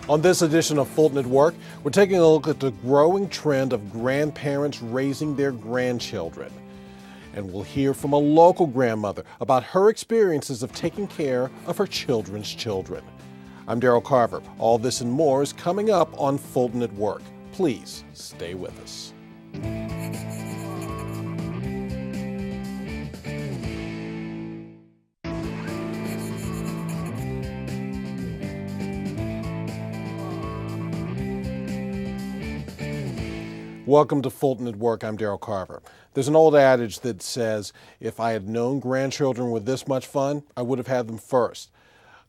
On this edition of Fulton at Work, we're taking a look at the growing trend of grandparents raising their grandchildren. And we'll hear from a local grandmother about her experiences of taking care of her children's children. I'm Daryl Carver. All this and more is coming up on Fulton at Work. Please stay with us. Welcome to Fulton at Work. I'm Daryl Carver. There's an old adage that says, if I had known grandchildren were this much fun, I would have had them first.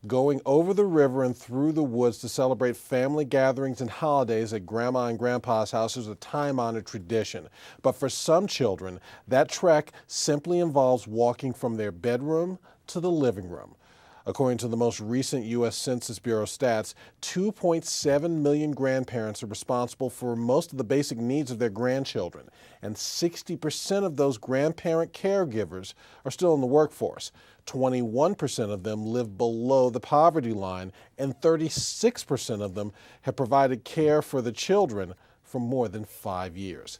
Going over the river and through the woods to celebrate family gatherings and holidays at Grandma and Grandpa's house is a time-honored tradition. But for some children, that trek simply involves walking from their bedroom to the living room. According to the most recent U.S. Census Bureau stats, 2.7 million grandparents are responsible for most of the basic needs of their grandchildren, and 60% of those grandparent caregivers are still in the workforce. 21% of them live below the poverty line, and 36% of them have provided care for the children for more than 5 years.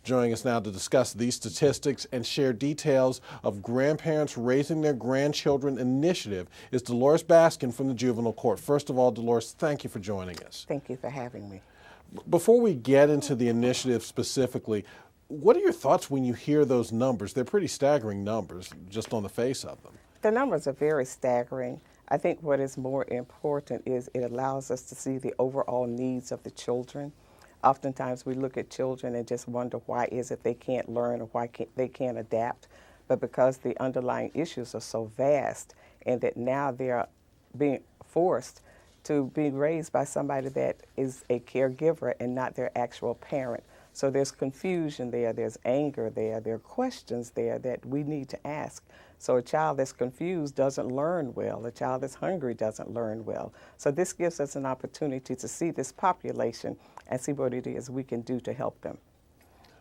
Joining us now to discuss these statistics and share details of Grandparents Raising Their Grandchildren initiative is Dolores Baskin from the Juvenile Court. First of all, Dolores, thank you for joining us. Thank you for having me. Before we get into the initiative specifically, what are your thoughts when you hear those numbers? They're pretty staggering numbers just on the face of them. The numbers are very staggering. I think what is more important is it allows us to see the overall needs of the children. Oftentimes we look at children and just wonder why is it they can't learn or why they can't adapt. But because the underlying issues are so vast and that now they are being forced to be raised by somebody that is a caregiver and not their actual parent. So there's confusion there, there's anger there are questions there that we need to ask. So a child that's confused doesn't learn well. A child that's hungry doesn't learn well. So this gives us an opportunity to see this population and see what it is we can do to help them.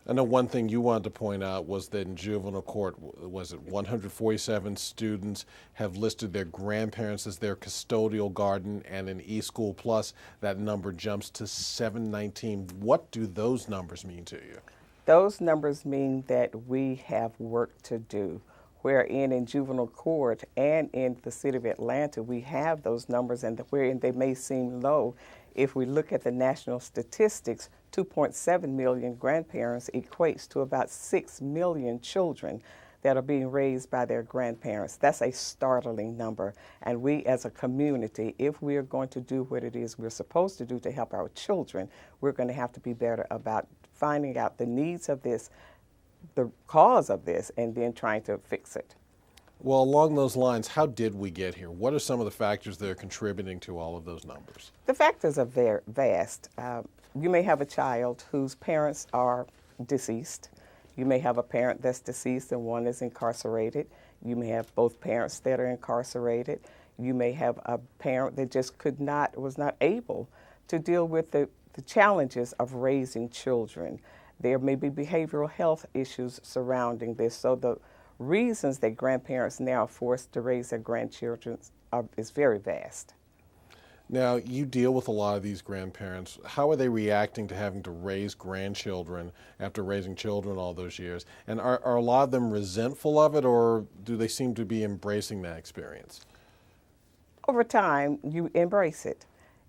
I know one thing you wanted to point out was that in juvenile court, 147 students have listed their grandparents as their custodial guardian, and in eSchool Plus, that number jumps to 719. What do those numbers mean to you? Those numbers mean that we have work to do. Wherein in juvenile court and in the city of Atlanta, we have those numbers, and wherein they may seem low, if we look at the national statistics, 2.7 million grandparents equates to about 6 million children that are being raised by their grandparents. That's a startling number. And we as a community, if we are going to do what it is we're supposed to do to help our children, we're going to have to be better about finding out the needs of this, the cause of this, and then trying to fix it. Well, along those lines, how did we get here? What are some of the factors that are contributing to all of those numbers? The factors are very vast. You may have a child whose parents are deceased. You may have a parent that's deceased and one is incarcerated. You may have both parents that are incarcerated. You may have a parent that just was not able to deal with the challenges of raising children. There may be behavioral health issues surrounding this. So the reasons that grandparents now are forced to raise their grandchildren is very vast. Now, you deal with a lot of these grandparents. How are they reacting to having to raise grandchildren after raising children all those years? And are a lot of them resentful of it, or do they seem to be embracing that experience? Over time, you embrace it.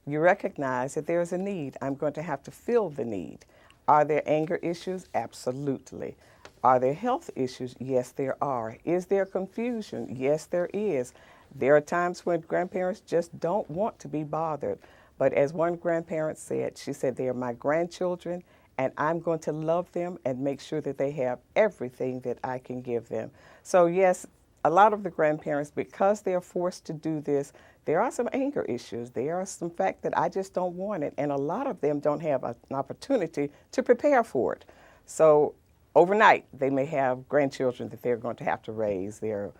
You recognize that there is a need. I'm going to have to fill the need. Are there anger issues? Absolutely. Are there health issues? Yes, there are. Is there confusion? Yes, there is. There are times when grandparents just don't want to be bothered. But as one grandparent said, she said, they are my grandchildren, and I'm going to love them and make sure that they have everything that I can give them. So yes, a lot of the grandparents, because they are forced to do this, there are some anger issues. There are some fact that I just don't want it. And a lot of them don't have an opportunity to prepare for it. So overnight, they may have grandchildren that they're going to have to raise. There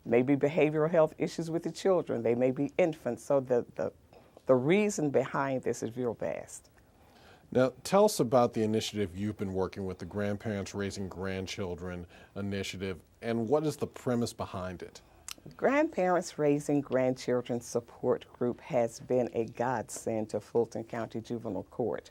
may be behavioral health issues with the children. They may be infants. So the reason behind this is real vast. Now, tell us about the initiative you've been working with, the Grandparents Raising Grandchildren initiative, and what is the premise behind it? Grandparents Raising Grandchildren Support Group has been a godsend to Fulton County Juvenile Court.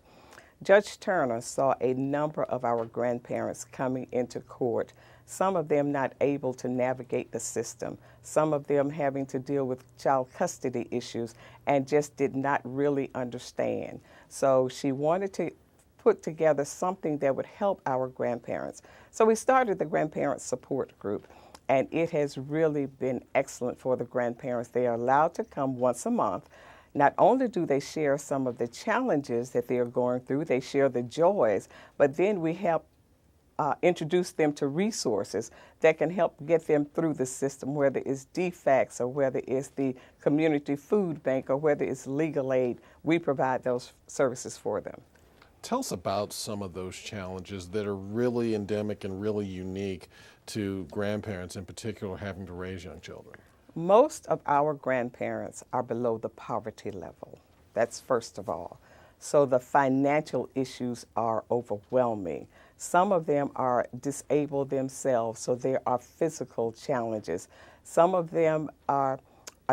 Judge Turner saw a number of our grandparents coming into court, some of them not able to navigate the system, some of them having to deal with child custody issues and just did not really understand. So she wanted to put together something that would help our grandparents. So we started the Grandparent Support Group, and it has really been excellent for the grandparents. They are allowed to come once a month. Not only do they share some of the challenges that they are going through, they share the joys, but then we help introduce them to resources that can help get them through the system, whether it's DFACS or whether it's the community food bank or whether it's legal aid. We provide those services for them. Tell us about some of those challenges that are really endemic and really unique to grandparents, in particular, having to raise young children. Most of our grandparents are below the poverty level. That's first of all. So the financial issues are overwhelming. Some of them are disabled themselves, so there are physical challenges. Some of them are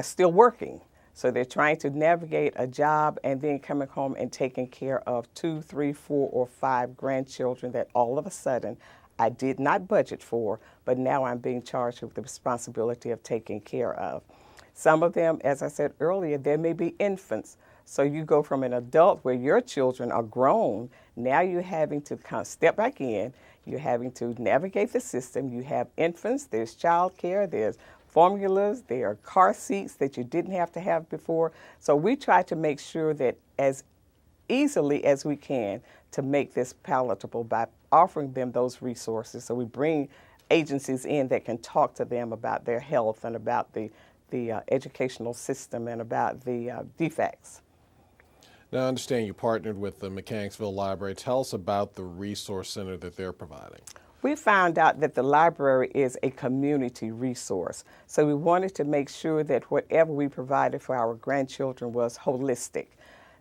still working. So they're trying to navigate a job and then coming home and taking care of 2, 3, 4, or 5 grandchildren that all of a sudden I did not budget for, but now I'm being charged with the responsibility of taking care of. Some of them, as I said earlier, there may be infants. So you go from an adult where your children are grown, now you're having to kind of step back in, you're having to navigate the system. You have infants, there's child care, there's formulas, there are car seats that you didn't have to have before. So we try to make sure that as easily as we can to make this palatable by offering them those resources. So we bring agencies in that can talk to them about their health and about the educational system and about the DFACS. Now, I understand you partnered with the Mechanicsville Library. Tell us about the resource center that they're providing. We found out that the library is a community resource. So we wanted to make sure that whatever we provided for our grandchildren was holistic.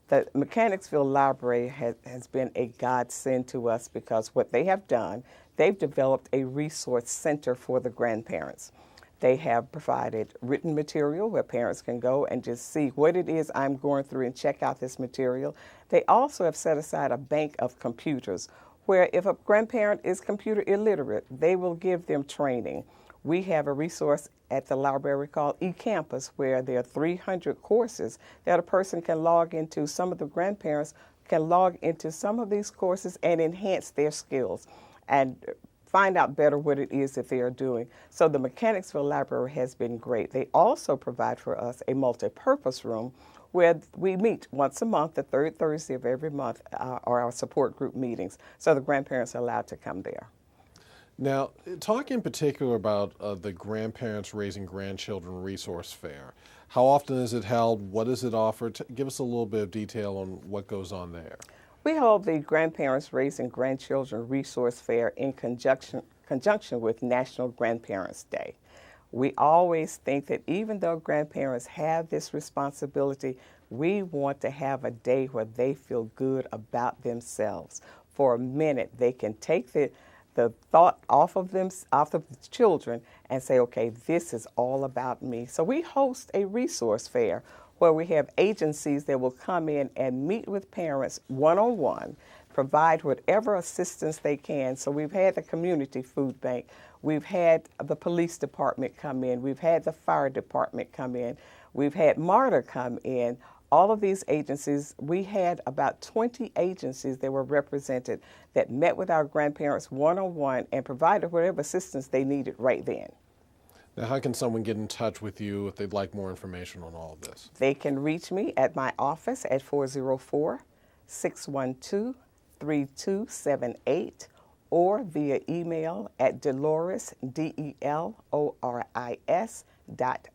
The Mechanicsville Library has been a godsend to us because what they have done, they've developed a resource center for the grandparents. They have provided written material where parents can go and just see what it is I'm going through and check out this material. They also have set aside a bank of computers where if a grandparent is computer illiterate, they will give them training. We have a resource at the library called eCampus where there are 300 courses that a person can log into. Some of the grandparents can log into some of these courses and enhance their skills and find out better what it is that they are doing. So the Mechanicsville Library has been great. They also provide for us a multi-purpose room where we meet once a month, the third Thursday of every month, are our support group meetings. So the grandparents are allowed to come there. Now, talk in particular about the Grandparents Raising Grandchildren Resource Fair. How often is it held? What does it offer? Give us a little bit of detail on what goes on there. We hold the Grandparents Raising Grandchildren Resource Fair in conjunction with National Grandparents Day. We always think that even though grandparents have this responsibility, we want to have a day where they feel good about themselves. For a minute, they can take the thought off of the children and say, okay, this is all about me. So we host a resource fair where we have agencies that will come in and meet with parents one-on-one, provide whatever assistance they can. So we've had the community food bank, we've had the police department come in, we've had the fire department come in, we've had MARTA come in. All of these agencies, we had about 20 agencies that were represented that met with our grandparents one-on-one and provided whatever assistance they needed right then. Now, how can someone get in touch with you if they'd like more information on all of this? They can reach me at my office at 404-612-3278 or via email at Deloris, DELORIS,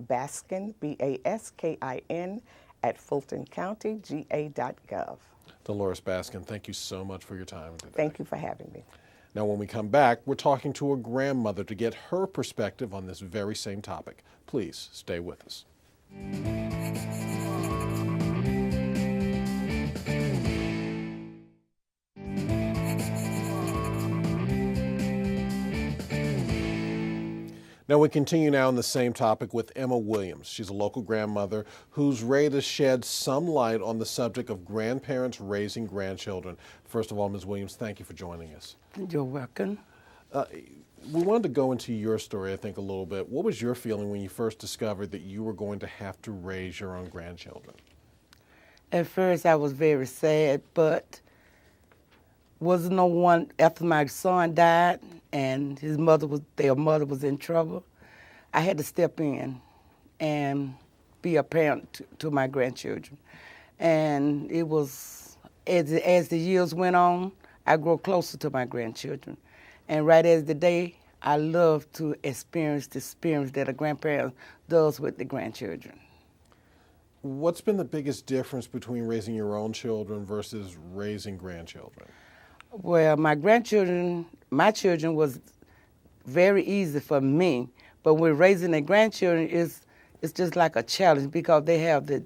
.Baskin, BASKIN, at fultoncountyga.gov. Dolores Baskin, thank you so much for your time today. Thank you for having me. Now, when we come back, we're talking to a grandmother to get her perspective on this very same topic. Please stay with us. Now we continue now on the same topic with Emma Williams. She's a local grandmother who's ready to shed some light on the subject of grandparents raising grandchildren. First of all, Ms. Williams, thank you for joining us. You're welcome. We wanted to go into your story, I think, a little bit. What was your feeling when you first discovered that you were going to have to raise your own grandchildren? At first, I was very sad, but wasn't no one after my son died and their mother was in trouble. I had to step in and be a parent to my grandchildren. And it was, as the years went on, I grew closer to my grandchildren. And right as the day, I love to experience the experience that a grandparent does with the grandchildren. What's been the biggest difference between raising your own children versus raising grandchildren? Well, my children was very easy for me, but with raising the grandchildren, it's just like a challenge because they have the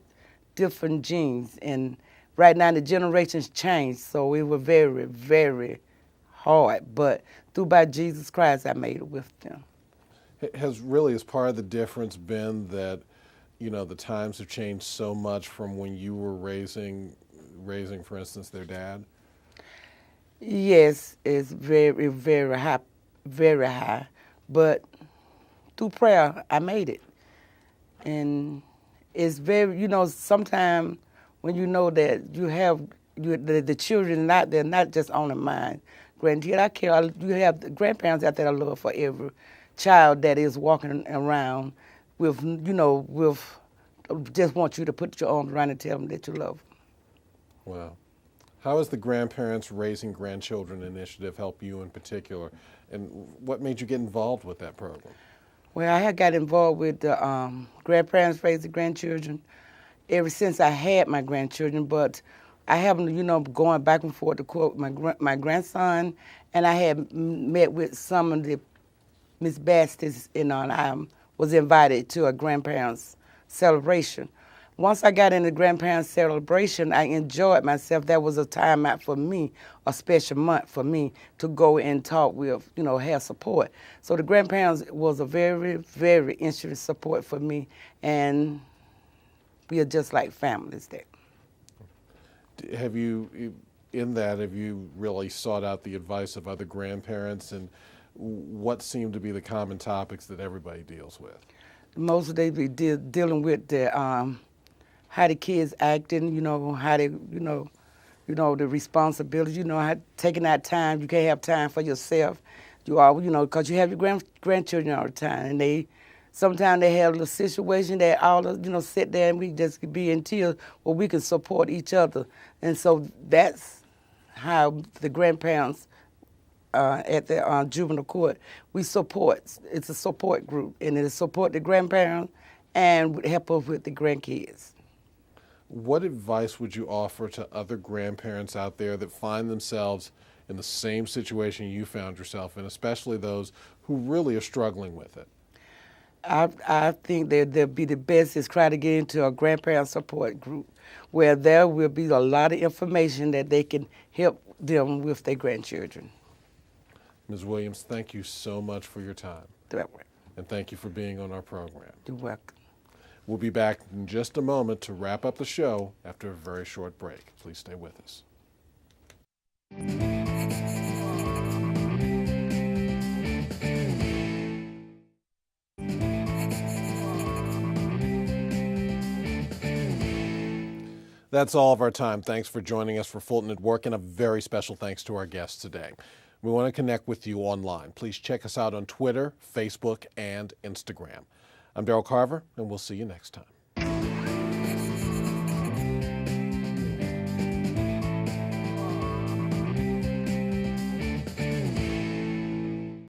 different genes. And right now the generations changed, so it was very, very hard. But through by Jesus Christ, I made it with them. Has part of the difference been that, you know, the times have changed so much from when you were raising, for instance, their dad? Yes, it's very, very high, very high. But through prayer, I made it. And it's very, you know, sometimes when you know that you have the children out there, not just only mine, grandkids, I care, you have the grandparents out there I love for every child that is walking around with, you know, just want you to put your arms around and tell them that you love them. Wow. How has the Grandparents Raising Grandchildren initiative helped you in particular? And what made you get involved with that program? Well, I had got involved with the Grandparents Raising Grandchildren ever since I had my grandchildren, but I haven't, you know, going back and forth to quote my grandson, and I had met with some of the Miss Bastis, and I was invited to a grandparents celebration. Once I got in the grandparents celebration, I enjoyed myself. That was a time out for me, a special month for me to go and talk with, you know, have support. So the grandparents was a very, very interesting support for me, and we are just like families there. Have you really sought out the advice of other grandparents, and what seem to be the common topics that everybody deals with? Most of they be dealing with the how the kids acting, you know, how they, you know, the responsibility, you know, how taking that time. You can't have time for yourself. You all, you know, because you have your grandchildren all the time, and sometimes they have a situation that all, you know, sit there and we just be in tears, where we can support each other. And so that's how the grandparents at the juvenile court, we support. It's a support group, and it support the grandparents and help us with the grandkids. What advice would you offer to other grandparents out there that find themselves in the same situation you found yourself in, especially those who really are struggling with it? I think that'd be the best is try to get into a grandparent support group where there will be a lot of information that they can help them with their grandchildren. Ms. Williams, thank you so much for your time. And thank you for being on our program. You're welcome. We'll be back in just a moment to wrap up the show after a very short break. Please stay with us. That's all of our time. Thanks for joining us for Fulton at Work, and a very special thanks to our guests today. We want to connect with you online. Please check us out on Twitter, Facebook, and Instagram. I'm Daryl Carver, and we'll see you next time.